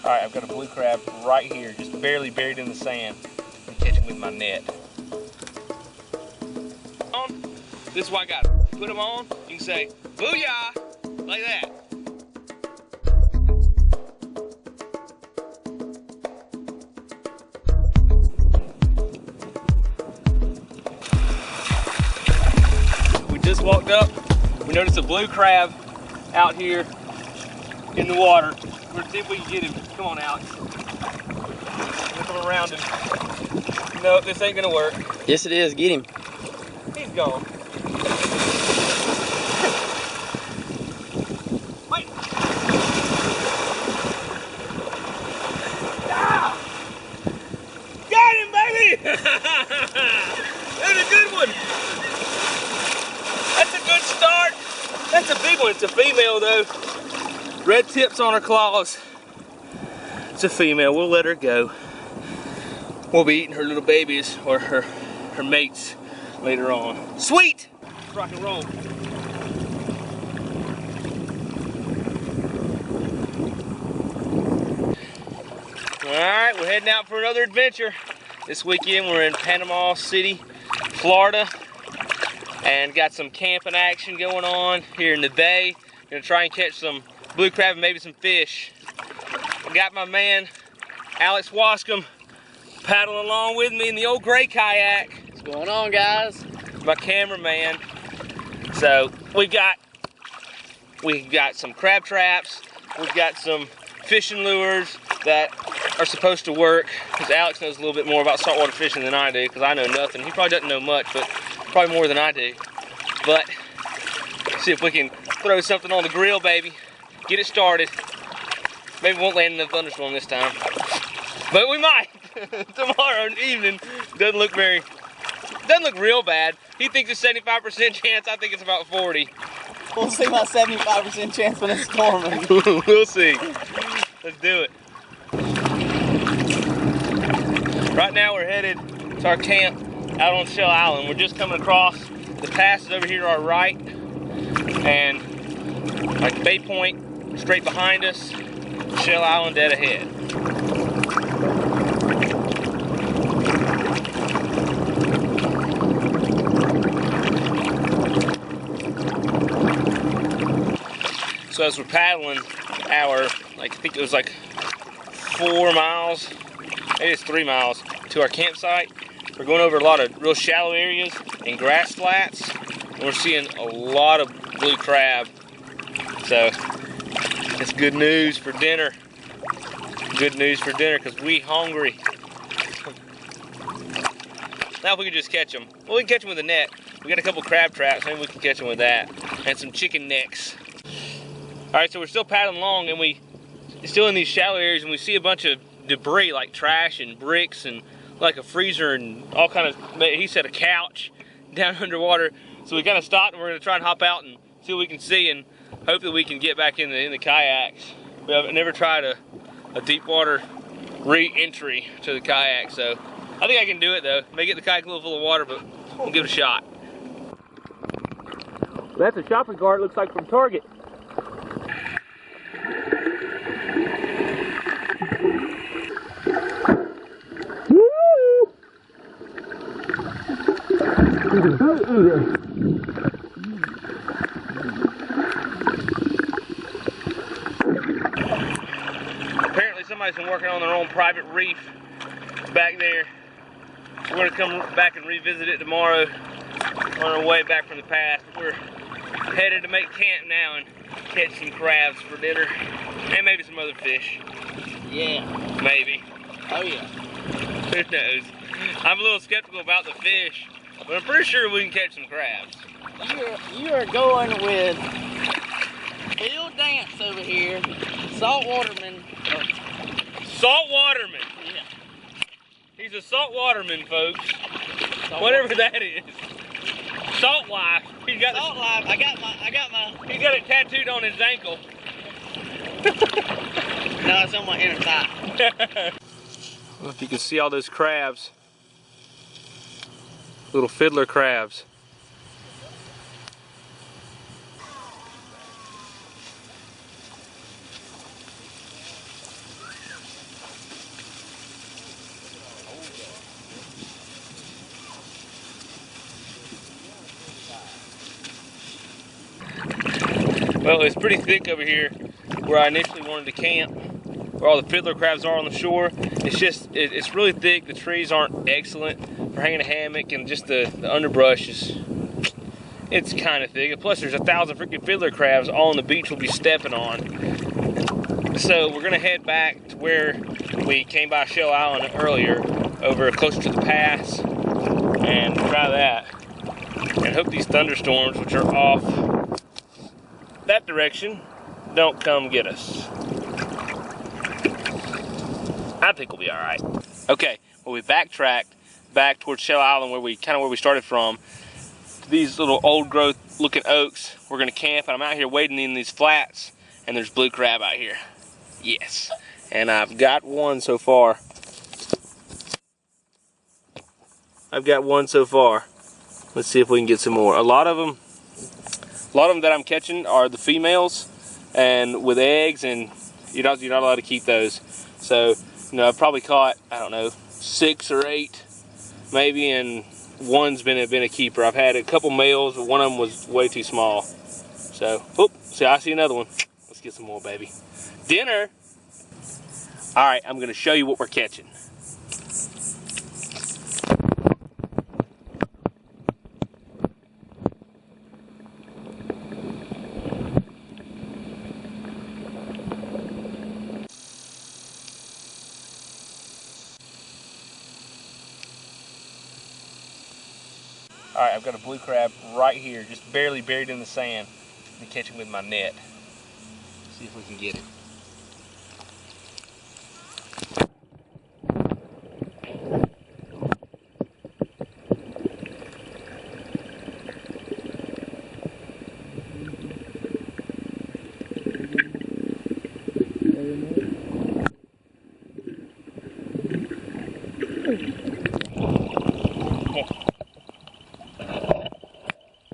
Alright, I've got a blue crab right here, just barely buried in the sand. I'm catching with my net. This is what I got. Put them on, you can say, booyah, like that. We just walked up, we noticed a blue crab out here in the water. We're gonna see if we can get him. Come on, Alex. We'll come around him. No, this ain't gonna work. Yes, it is. Get him. He's gone. Wait. Ah! Got him, baby! That's a good one. That's a good start. That's a big one. It's a female though. Red tips on her claws. It's a female. We'll let her go. We'll be eating her little babies or her mates later on. Sweet! Rock and roll. Alright, we're heading out for another adventure. This weekend we're in Panama City, Florida, and got some camping action going on here in the bay. Gonna try and catch some blue crab and maybe some fish. I got my man Alex Wascom paddling along with me in the old gray kayak. What's going on, guys? My cameraman. So we've got some crab traps. We've got some fishing lures that are supposed to work, because Alex knows a little bit more about saltwater fishing than I do, because I know nothing. He probably doesn't know much, but probably more than I do. But see if we can throw something on the grill, baby. Get it started. Maybe we won't land in a thunderstorm this time, but we might. Tomorrow evening doesn't look real bad. He thinks it's 75% chance. I think it's about 40. We'll see my 75% chance when it's storming. We'll see. Let's do it. Right now we're headed to our camp out on Shell Island. We're just coming across. The pass is over here to our right, and like Bay Point straight behind us. Shell Island dead ahead. So as we're paddling I think it was like 4 miles, maybe it's 3 miles to our campsite, we're going over a lot of real shallow areas and grass flats, and we're seeing a lot of blue crab. So it's good news for dinner. Good news for dinner, because we hungry. Now if we can just catch them. Well, we can catch them with a net. We got a couple crab traps, maybe we can catch them with that. And some chicken necks. Alright, so we're still paddling along, and we're still in these shallow areas, and we see a bunch of debris like trash and bricks and like a freezer and all kind of, he said a couch down underwater. So we kind of stopped, and we're going to try and hop out and see what we can see, and hope that we can get back in the kayaks. We have never tried a deep water re-entry to the kayak, so I think I can do it though. May get the kayak a little full of water, but we'll give it a shot. That's a shopping cart, looks like, from Target. Apparently somebody's been working on their own private reef back there. We're going to come back and revisit it tomorrow on our way back from the pass. We're headed to make camp now and catch some crabs for dinner, and maybe some other fish. Yeah. Maybe. Oh yeah. Who knows? I'm a little skeptical about the fish, but I'm pretty sure we can catch some crabs. You are going with Bill Dance over here, saltwaterman. Saltwaterman. Yeah. He's a saltwaterman, folks. Whatever that is. Salt life. He's got Salt life. I got my. He's got it tattooed on his ankle. No, it's on my inner thigh. I don't know if you can see all those crabs. Little fiddler crabs. Well, it's pretty thick over here where I initially wanted to camp, where all the fiddler crabs are on the shore. It's really thick. The trees aren't excellent for hanging a hammock, and just the underbrush it's kind of thick. Plus, there's 1,000 freaking fiddler crabs all on the beach we'll be stepping on. So we're gonna head back to where we came by Shell Island earlier, over closer to the pass, and try that. And hope these thunderstorms, which are off that direction, don't come get us. I think we'll be all right. Okay, well, we backtracked back towards Shell Island, where we started from. These little old growth looking oaks. We're gonna camp, and I'm out here wading in these flats, and there's blue crab out here. Yes, and I've got one so far. Let's see if we can get some more. A lot of them that I'm catching are the females, and with eggs, and you're not allowed to keep those. So, I've probably caught, I don't know, 6 or 8 maybe, and one's been a keeper. I've had a couple males, but one of them was way too small. So, I see another one. Let's get some more, baby. Dinner. All right, I'm gonna show you what we're catching. All right, I've got a blue crab right here, just barely buried in the sand. I'm gonna catch him with my net. See if we can get him.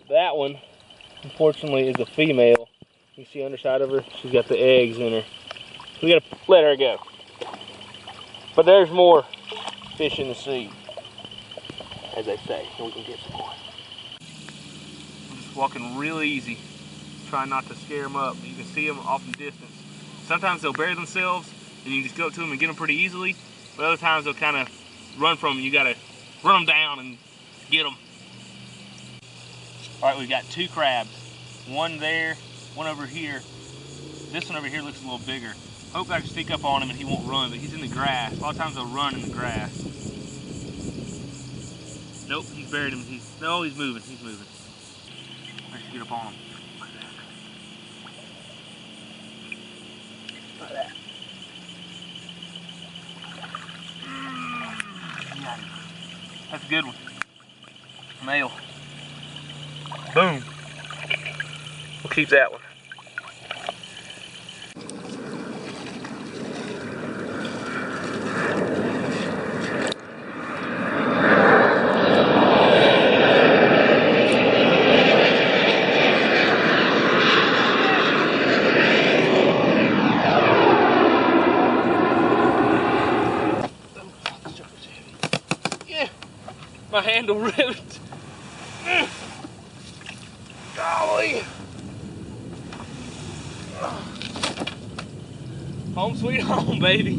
That one, unfortunately, is a female. You see underside of her? She's got the eggs in her. We gotta let her go. But there's more fish in the sea, as they say. We can get some more. I'm just walking real easy, trying not to scare them up. You can see them off in the distance. Sometimes they'll bury themselves, and you can just go up to them and get them pretty easily. But other times they'll kind of run from them. You gotta run them down and get them. All right, we've got 2 crabs. One there, one over here. This one over here looks a little bigger. Hopefully I can sneak up on him and he won't run, but he's in the grass. A lot of times they'll run in the grass. Nope, he's buried him. No, he's moving, I should get up on him. Like that. Got him. That's a good one. Male. Boom. We'll keep that one. Yeah, my handle ripped. Golly. Home sweet home, baby.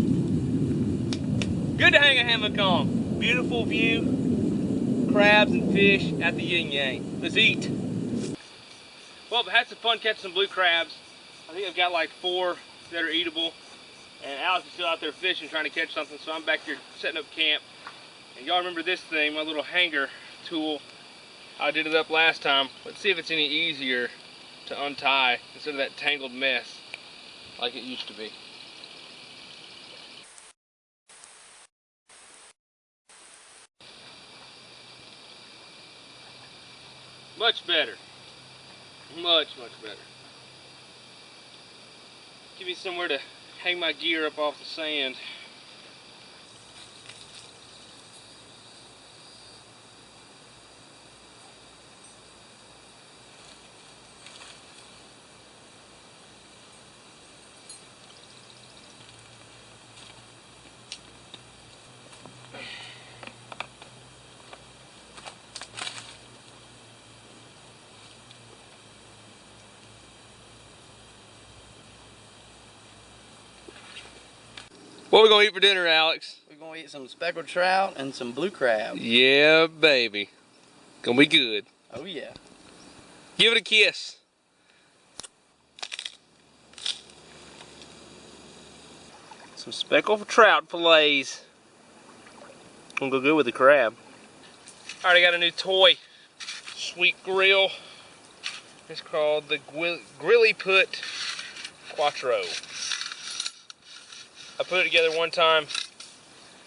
Good to hang a hammock on. Beautiful view, crabs and fish at the yin yang. Let's eat. Well, I've had some fun catching some blue crabs. I think I've got like 4 that are eatable. And Alex is still out there fishing, trying to catch something, so I'm back here setting up camp. And y'all remember this thing, my little hanger tool. I did it up last time. Let's see if it's any easier to untie instead of that tangled mess like it used to be. Much better. Much better. Give me somewhere to hang my gear up off the sand. What we gonna eat for dinner, Alex? We're gonna eat some speckled trout and some blue crab. Yeah, baby. Gonna be good. Oh yeah. Give it a kiss. Some speckled trout fillets. Gonna go good with the crab. Alright, I got a new toy. Sweet grill. It's called the Grilly Put Quattro. I put it together one time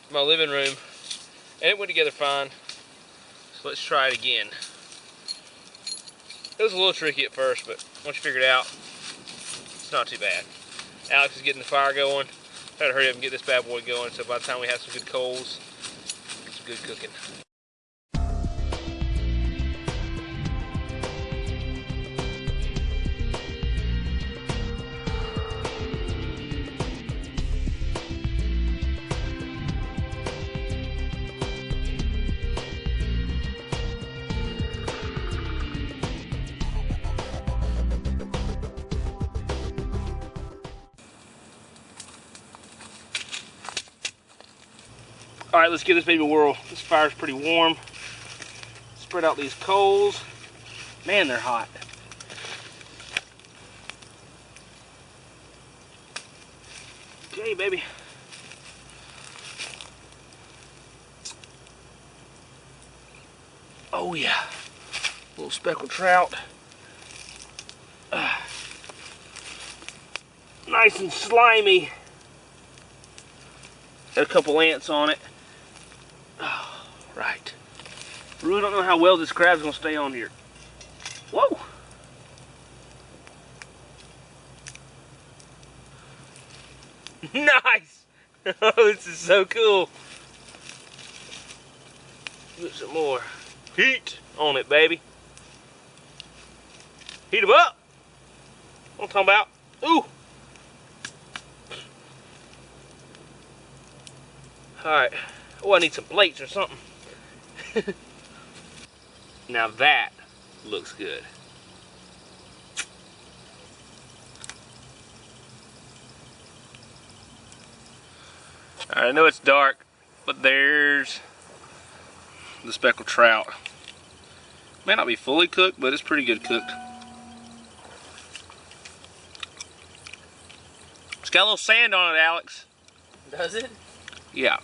in my living room and it went together fine. So let's try it again. It was a little tricky at first, but once you figure it out, it's not too bad. Alex is getting the fire going. Try to hurry up and get this bad boy going so by the time we have some good coals, get some good cooking. All right, let's give this baby a whirl. This fire's pretty warm. Spread out these coals. Man, they're hot. Okay, baby. Oh yeah, little speckled trout. Nice and slimy. Got a couple ants on it. Oh, right. Really don't know how well this crab's gonna stay on here. Whoa! Nice! Oh, this is so cool. Get some more heat on it, baby. Heat them up. What I'm talking about. Ooh! Alright. Oh, I need some plates or something. Now that looks good. Alright, I know it's dark, but there's the speckled trout. May not be fully cooked, but it's pretty good cooked. It's got a little sand on it, Alex. Does it? Yeah.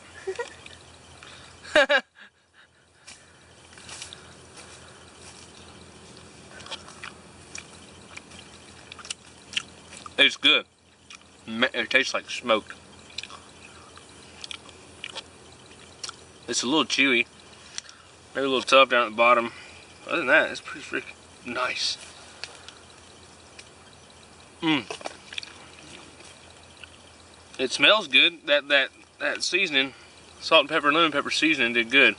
It's good. It tastes like smoked. It's a little chewy. Maybe a little tough down at the bottom. Other than that, it's pretty freaking nice. It smells good. That seasoning, salt and pepper, lemon pepper seasoning did good.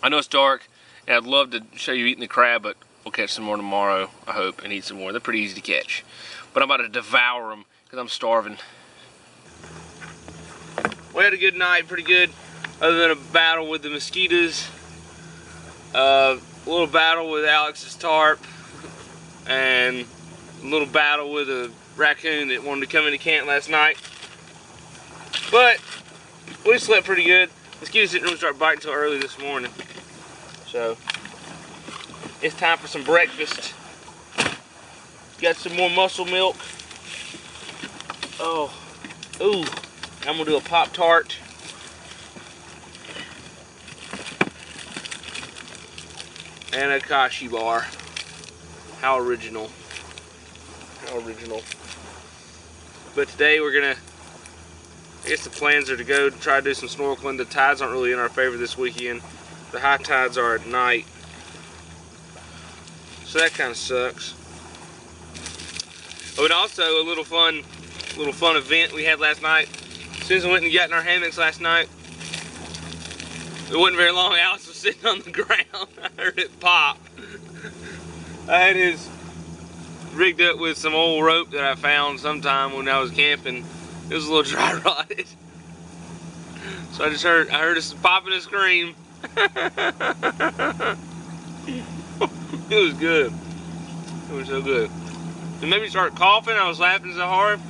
I know it's dark, and I'd love to show you eating the crab, but we'll catch some more tomorrow, I hope, and eat some more. They're pretty easy to catch. But I'm about to devour them because I'm starving. We had a good night, pretty good, other than a battle with the mosquitos. A little battle with Alex's tarp, and a little battle with a raccoon that wanted to come into camp last night. But we slept pretty good. Mosquitoes didn't really start biting until early this morning. So it's time for some breakfast. Got some more mussel milk. Oh, ooh, I'm gonna do a Pop-Tart. And a Kashi bar. How original. How original. But today we're gonna, I guess the plans are to go try to do some snorkeling. The tides aren't really in our favor this weekend. The high tides are at night. So that kind of sucks. Oh, and also a little fun event we had last night. As soon as we went and got in our hammocks last night, it wasn't very long. Alex was sitting on the ground. I heard it pop. I had his rigged up with some old rope that I found sometime when I was camping. It was a little dry rotted. So I heard us popping and scream. It was good. It was so good. And maybe start coughing. I was laughing so hard.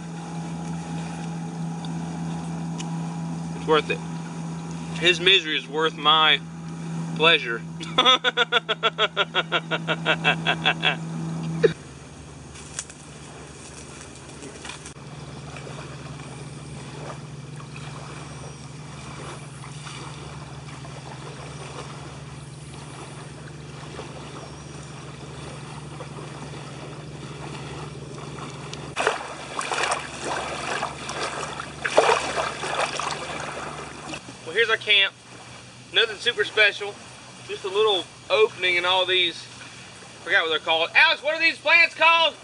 It's worth it. His misery is worth my pleasure. Well, here's our camp. Nothing super special. Just a little opening in all these. Forgot what they're called. Alex, what are these plants called?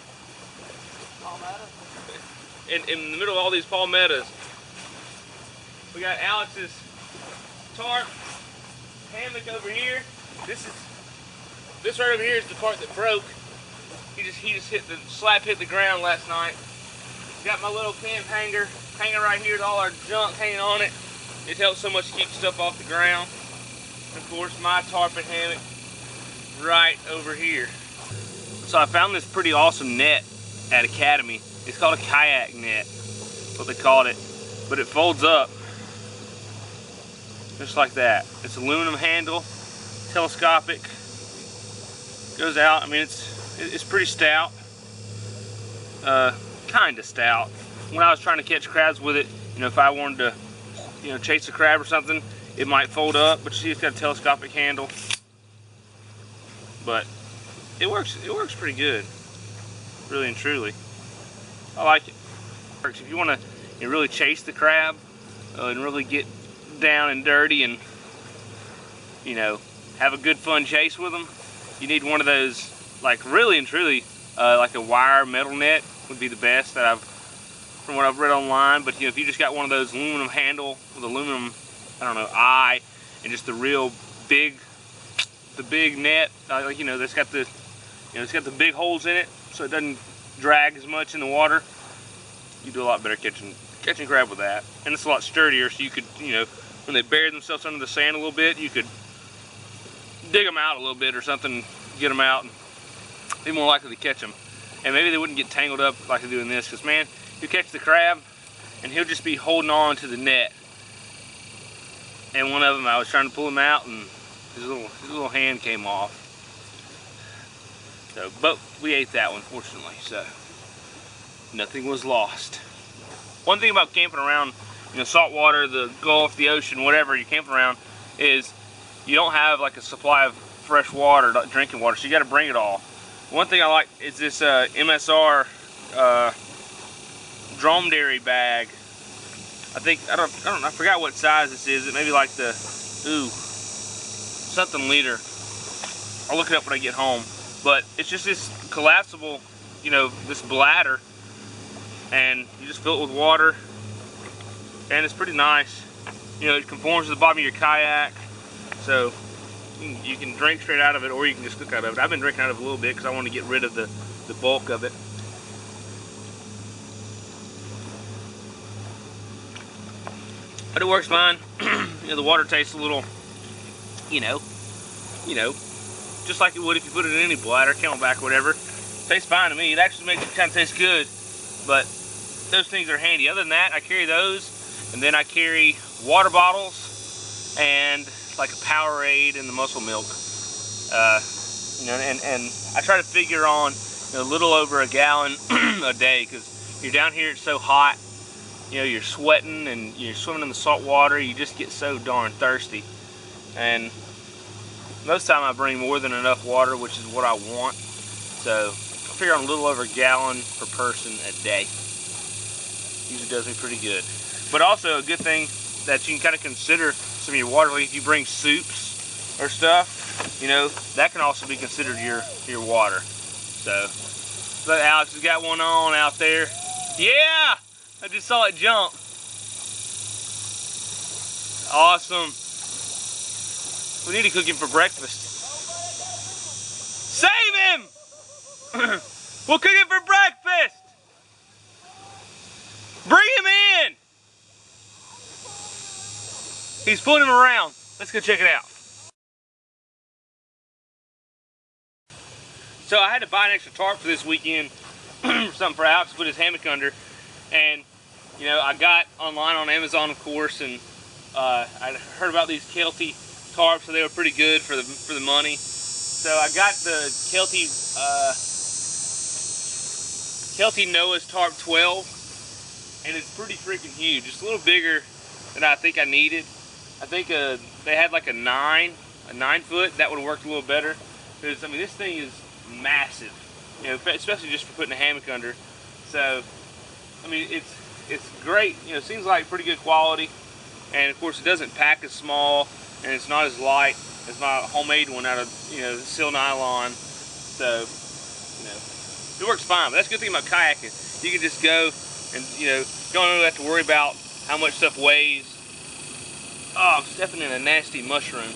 Palmetto. In the middle of all these palmettos. We got Alex's tarp hammock over here. This right over here is the part that broke. He just hit the ground last night. Got my little camp hanger hanging right here with all our junk hanging on it. It helps so much to keep stuff off the ground. And of course, my tarp and hammock right over here. So I found this pretty awesome net at Academy. It's called a kayak net. That's what they called it. But it folds up just like that. It's aluminum handle, telescopic. Goes out. I mean, it's pretty stout. Kind of stout. When I was trying to catch crabs with it, you know, if I wanted to, you know, chase a crab or something, it might fold up. But you see, it's got a telescopic handle. But it works pretty good, really and truly. I like it. If you want to really chase the crab and really get down and dirty and, you know, have a good fun chase with them, you need one of those, like, really and truly, like a wire metal net would be the best that from what I've read online. But you know, if you just got one of those aluminum handle with aluminum, I don't know, eye, and just the real big, net, like, you know, that's got the, you know, it's got the big holes in it, so it doesn't drag as much in the water. You do a lot better catching crab with that, and it's a lot sturdier. So you could, you know, when they bury themselves under the sand a little bit, you could dig them out a little bit or something, get them out, and be more likely to catch them. And maybe they wouldn't get tangled up like they do in this, because man, you catch the crab and he'll just be holding on to the net. And one of them, I was trying to pull him out and his little hand came off. So, but we ate that one, fortunately, so nothing was lost. One thing about camping around, you know, salt water, the Gulf, the ocean, whatever you're camping around, is you don't have like a supply of fresh water, drinking water, so you got to bring it all. One thing I like is this MSR dromedary bag. I forgot what size this is. It may be like the something liter. I'll look it up when I get home. But it's just this collapsible, you know, this bladder, and you just fill it with water, and it's pretty nice. You know, it conforms to the bottom of your kayak, so you can drink straight out of it, or you can just cook out of it. I've been drinking out of it a little bit because I want to get rid of the bulk of it. But it works fine. You know, the water tastes a little, you know, just like it would if you put it in any bladder, camelback or whatever. Tastes fine to me. It actually makes it kind of taste good. But those things are handy. Other than that, I carry those, and then I carry water bottles and like a Powerade and the muscle milk. You know, and I try to figure on, you know, a little over a gallon a day, because you're down here, it's so hot. You know, you're sweating and you're swimming in the salt water. You just get so darn thirsty. And most of the time I bring more than enough water, which is what I want. So I figure on a little over a gallon per person a day. Usually does me pretty good. But also a good thing that you can kind of consider some of your water, like if you bring soups or stuff, you know, that can also be considered your water. So, but Alex has got one on out there. Yeah! I just saw it jump. Awesome. We need to cook him for breakfast. Save him! We'll cook him for breakfast! Bring him in! He's pulling him around. Let's go check it out. So I had to buy an extra tarp for this weekend, something for Alex to put his hammock under. And, you know, I got online on Amazon, of course, and I heard about these Kelty tarps, so they were pretty good for the money. So I got the Kelty Noah's Tarp 12, and it's pretty freaking huge. It's a little bigger than I think I needed. I think they had like a 9 foot. That would have worked a little better. Because I mean, this thing is massive, you know, especially just for putting a hammock under. So, I mean, it's great. You know, it seems like pretty good quality, and of course, it doesn't pack as small, and it's not as light as my homemade one out of, you know, seal nylon. So, you know, it works fine. But that's the good thing about kayaking. You can just go, and you know, you don't really have to worry about how much stuff weighs. Oh, I'm stepping in a nasty mushroom.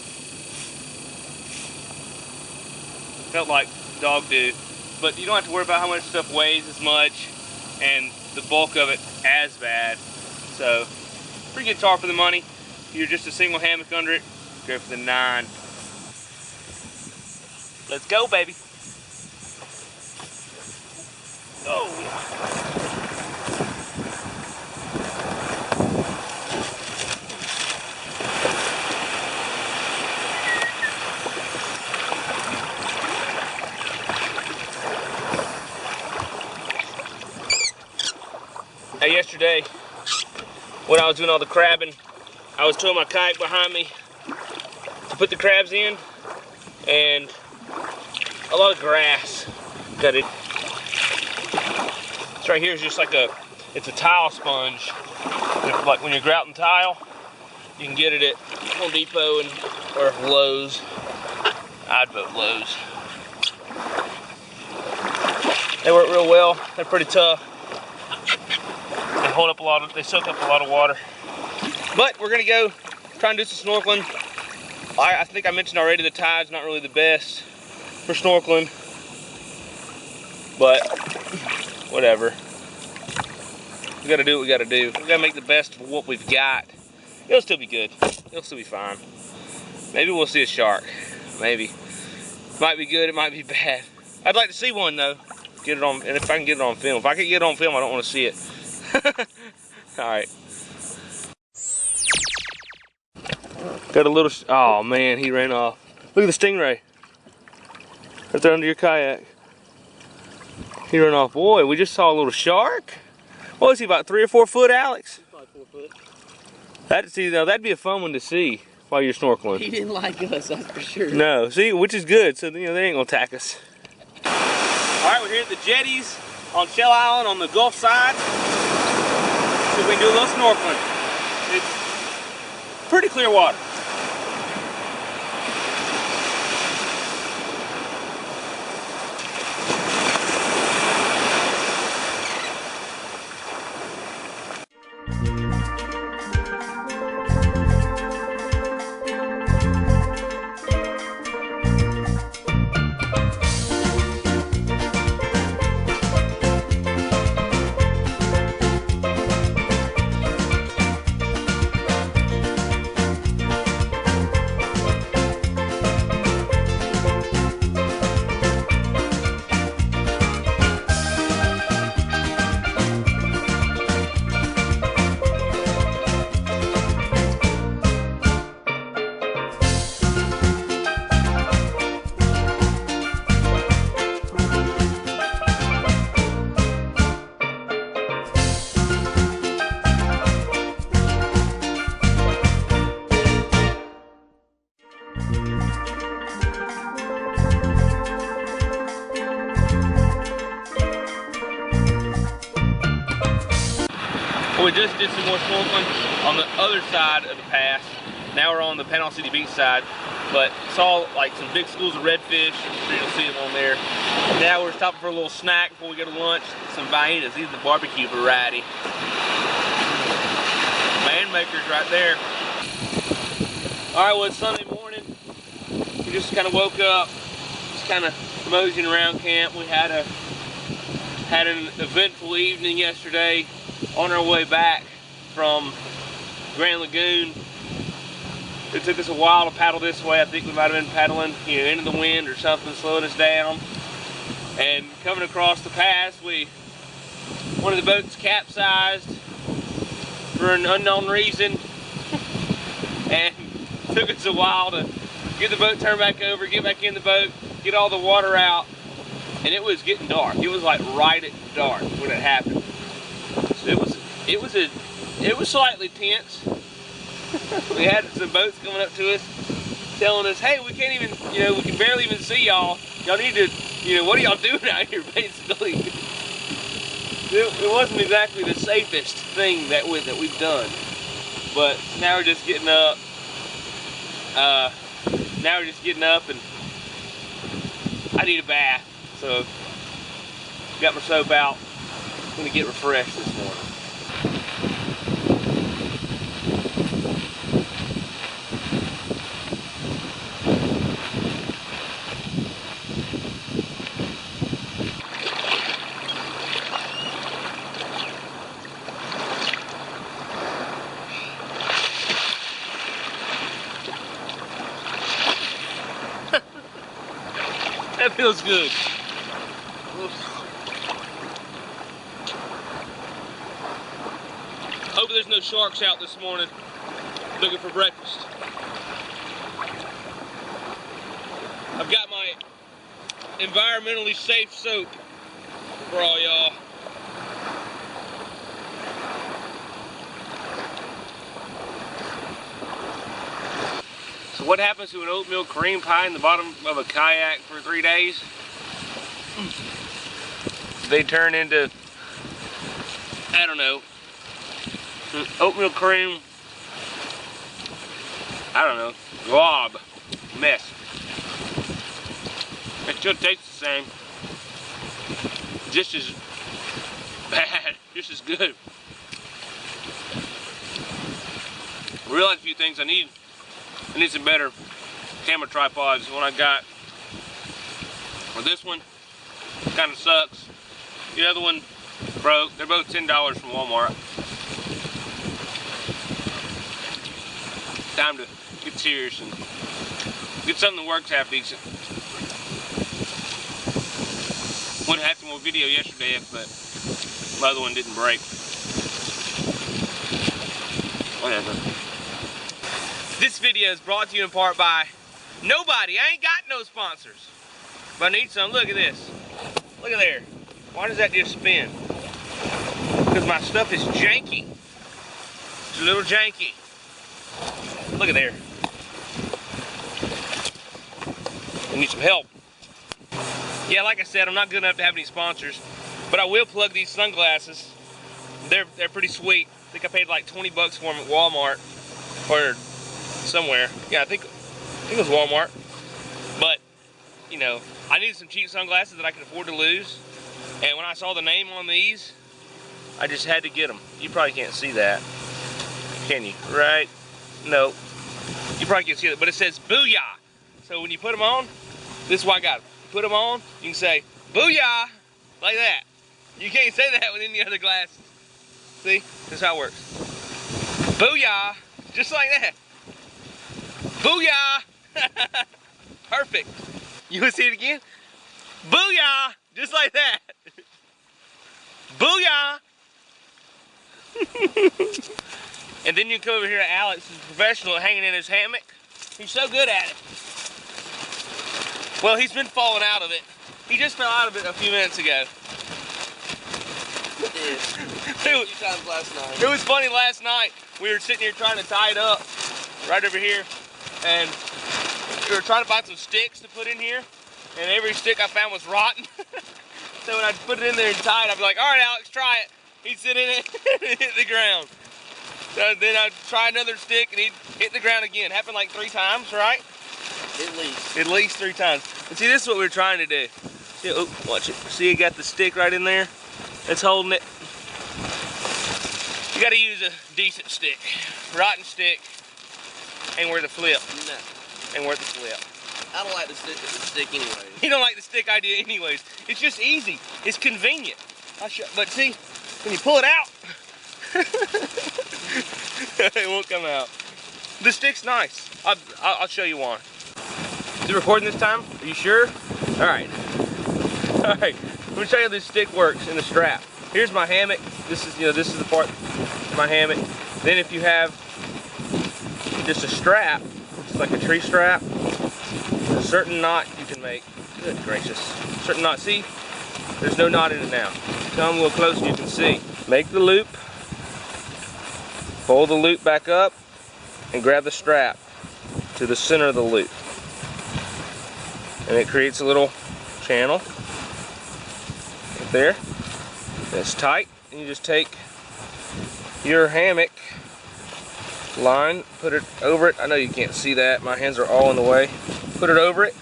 Felt like dog do, but you don't have to worry about how much stuff weighs as much, and the bulk of it as bad. So, pretty good tarp for the money. If you're just a single hammock under it, go for the 9. Let's go, baby. Oh, yeah. Now yesterday, when I was doing all the crabbing, I was towing my kayak behind me to put the crabs in, and a lot of grass got it. This right here is just like it's a tile sponge. Like when you're grouting tile, you can get it at Home Depot or Lowe's. I'd vote Lowe's. They work real well. They're pretty tough. They soak up a lot of water. But we're gonna go try and do some snorkeling. I think I mentioned already the tide's not really the best for snorkeling, but whatever. We gotta do what we gotta do. We gotta make the best of what we've got. It'll still be good. It'll still be fine. Maybe we'll see a shark. Maybe. It might be good, it might be bad. I'd like to see one though. Get it on, and if I can get it on film. If I can get it on film, I don't want to see it. Alright. Got a little, oh man, he ran off. Look at the stingray. Right there under your kayak. He ran off. Boy, we just saw a little shark. What was he, about 3 or 4 foot, Alex? He's probably 4 foot. That'd be a fun one to see while you're snorkeling. He didn't like us, that's for sure. No, see, which is good, so you know, they ain't gonna attack us. Alright, we're here at the jetties on Shell Island on the Gulf side. So we can do a little snorkeling. It's pretty clear water. We just did some more snorkeling on the other side of the pass. Now we're on the Panama City Beach side, but saw like some big schools of redfish. I'm sure you'll see them on there. Now we're stopping for a little snack before we go to lunch. Some fajitas. These are the barbecue variety. Man makers right there. All right, well, it's Sunday morning. We just kind of woke up, just kind of moseying around camp. We had an eventful evening yesterday. On our way back from Grand Lagoon, it took us a while to paddle this way. I think we might have been paddling, you know, into the wind or something, slowing us down. And coming across the pass, one of the boats capsized for an unknown reason. and it took us a while to get the boat turned back over, get back in the boat, get all the water out, and it was getting dark. It was like right at dark when it happened. So it was slightly tense. We had some boats coming up to us telling us, hey, we can't even, we can barely even see y'all. Y'all need to, what are y'all doing out here, basically? It wasn't exactly the safest thing that we've done. But now we're just getting up. And I need a bath. So, got my soap out. I'm gonna get refreshed this morning. That feels good. Hope there's no sharks out this morning looking for breakfast. I've got my environmentally safe soap for all y'all. So what happens to an oatmeal cream pie in the bottom of a kayak for 3 days? They turn into, I don't know, oatmeal cream, I don't know, glob mess. It still tastes the same. Just as bad, just as good. I realized a few things I need some better camera tripods. One I got, well, this one kind of sucks. The other one broke. They're both $10 from Walmart. Time to get serious and get something that works half decent. Would have had some more video yesterday, but my other one didn't break. Whatever. This video is brought to you in part by nobody. I ain't got no sponsors. But I need some. Look at this. Look at there. Why does that just spin? Because my stuff is janky. It's a little janky. Look at there. I need some help. Yeah, like I said, I'm not good enough to have any sponsors, but I will plug these sunglasses. They're pretty sweet. I think I paid like 20 bucks for them at Walmart or somewhere. Yeah, I think it was Walmart. But, I needed some cheap sunglasses that I could afford to lose. And when I saw the name on these, I just had to get them. You probably can't see that. Can you? Right? No. You probably can't see it, but it says Booyah. So when you put them on, this is what I got. You put them on, you can say Booyah, like that. You can't say that with any other glasses. See? This is how it works. Booyah, just like that. Booyah! Perfect. You want to see it again? Booyah! Just like that. Booyah! And then you come over here to Alex, who's a professional, hanging in his hammock. He's so good at it. Well, he's been falling out of it. He just fell out of it a few minutes ago. A few times last night. It was funny last night. We were sitting here trying to tie it up right over here, and we were trying to find some sticks to put in here, and every stick I found was rotten. So when I put it in there and tie it, I'd be like, all right, Alex, try it. He'd sit in it and hit the ground. So then I'd try another stick and he'd hit the ground again. Happened like 3 times, right? At least. At least 3 times. And see, this is what we're trying to do. See, oh, watch it. See, you got the stick right in there? That's holding it. You gotta use a decent stick. Rotten stick ain't worth a flip. No. Ain't worth a flip. I don't like the stick anyways. You don't like the stick idea anyways. It's just easy. It's convenient. But see, when you pull it out, it won't come out. The stick's nice. I'll show you one. Is it recording this time? Are you sure? All right. All right. Let me show you how this stick works in the strap. Here's my hammock. This is the part of my hammock. Then if you have just a strap, it's like a tree strap. A certain knot you can make. Good gracious. Certain knot. See? There's no knot in it now. Come a little closer and you can see. Make the loop. Fold the loop back up and grab the strap to the center of the loop. And it creates a little channel right there. That's tight. And you just take your hammock line, put it over it. I know you can't see that. My hands are all in the way. Put it over it.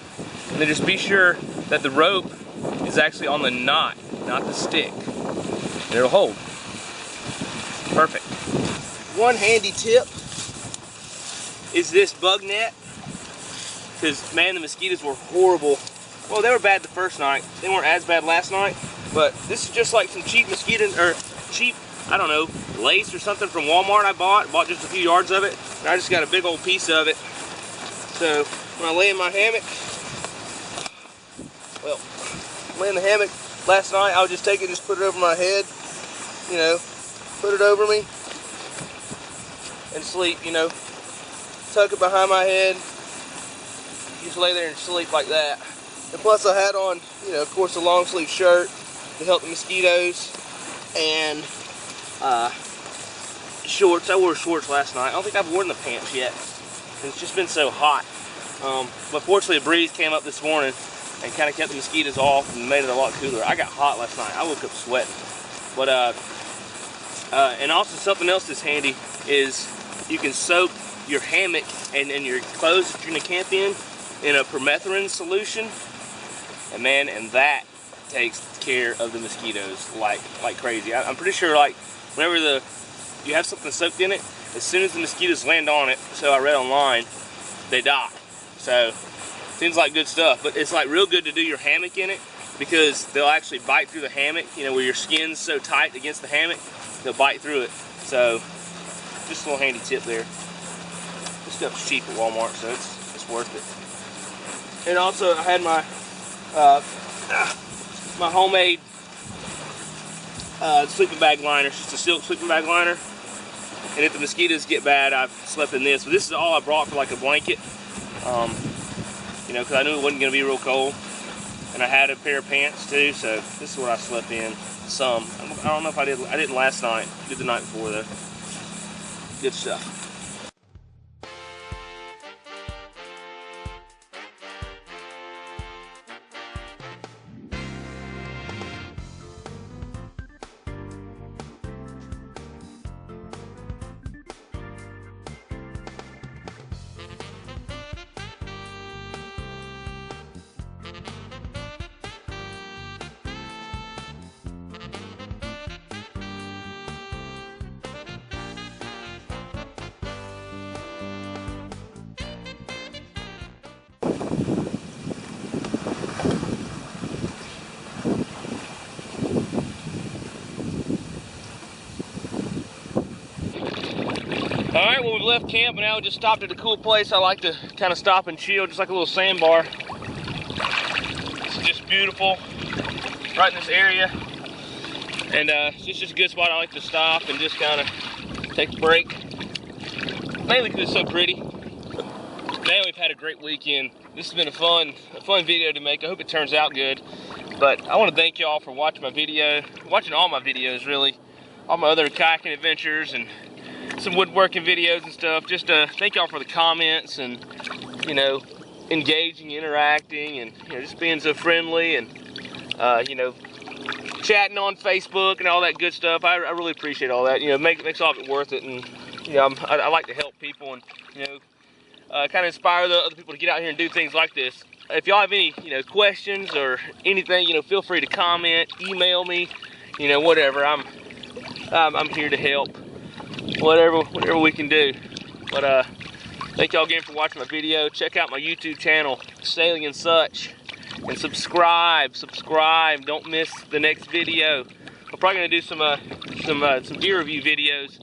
And then just be sure that the rope is actually on the knot, not the stick. And it'll hold. Perfect. One handy tip is this bug net. Because, man, the mosquitoes were horrible. Well, they were bad the first night. They weren't as bad last night. But this is just like some cheap mosquito, or cheap, I don't know, lace or something from Walmart I bought just a few yards of it. And I just got a big old piece of it. So, when I lay in my hammock, well, lay in the hammock last night, I would just take it and just put it over my head, you know, put it over me, and sleep, you know. Tuck it behind my head, just lay there and sleep like that. And plus I had on, you know, of course, a long sleeve shirt to help the mosquitoes, and shorts. I wore shorts last night. I don't think I've worn the pants yet. It's just been so hot. But fortunately a breeze came up this morning and kind of kept the mosquitoes off and made it a lot cooler. I got hot last night. I woke up sweating. But and also something else that's handy is you can soak your hammock and your clothes that you're gonna camp in a permethrin solution, and man, and that takes care of the mosquitoes like crazy. I'm pretty sure, like, whenever you have something soaked in it, as soon as the mosquitoes land on it, so I read online, they die. So seems like good stuff, but it's like real good to do your hammock in it, because they'll actually bite through the hammock. You know, where your skin's so tight against the hammock, they'll bite through it. So just a little handy tip there. This stuff's cheap at Walmart, so it's worth it. And also I had my my homemade sleeping bag liner. It's just a silk sleeping bag liner. And if the mosquitoes get bad, I've slept in this. But this is all I brought for like a blanket. You know, because I knew it wasn't going to be real cold. And I had a pair of pants too, so this is what I slept in. Some. I don't know if I didn't last night. I did the night before though. Good stuff. Alright, well, we left camp and now we just stopped at a cool place. I like to kind of stop and chill, just like a little sandbar. It's just beautiful, right in this area. And it's just a good spot I like to stop and just kind of take a break. Mainly because it's so pretty. Man, we've had a great weekend. This has been a fun video to make. I hope it turns out good. But I want to thank y'all for watching my video, watching all my videos really. All my other kayaking adventures and some woodworking videos and stuff. Just thank y'all for the comments and, you know, engaging, interacting, and, you know, just being so friendly and, you know, chatting on Facebook and all that good stuff. I really appreciate all that. You know, makes all of it worth it. And, you know, I like to help people and, you know, kind of inspire the other people to get out here and do things like this. If y'all have any, you know, questions or anything, you know, feel free to comment, email me, you know, whatever. I'm here to help. Whatever we can do. But thank y'all again for watching my video. Check out my YouTube channel, Sailing and Such, and subscribe. Don't miss the next video. I'm probably gonna do some gear review videos.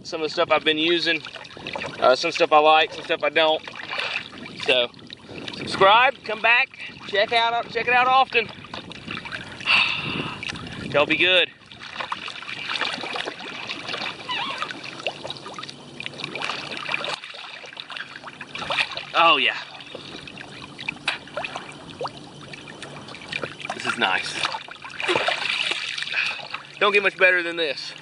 Some of the stuff I've been using, some stuff I like, some stuff I don't. So subscribe, come back, check it out often. Y'all be good. Oh yeah. This is nice. Don't get much better than this.